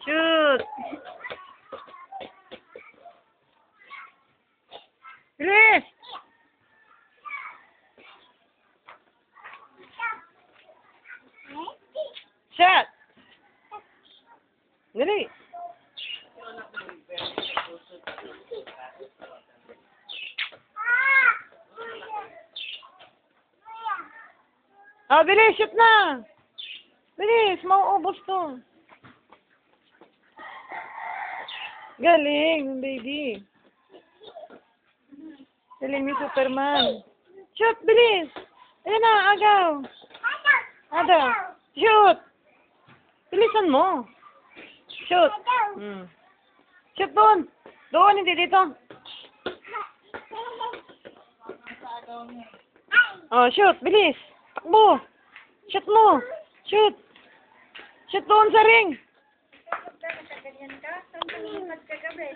Shoot! Bilis! Shot! Dali! Oh, bilis! Shoot na! Bilis! Mauubos to. Galing, baby. Galing ni Superman. Shoot! Bilis! Ayan na, agaw! Ada! Shoot! Bilisan mo! Shoot! Shoot doon! Doon, hindi dito. Oh, shoot! Bilis! Takbo! Shoot mo! Shoot! Shoot doon sa ring! Ganyan ka? Saan ka lumipad kagabi?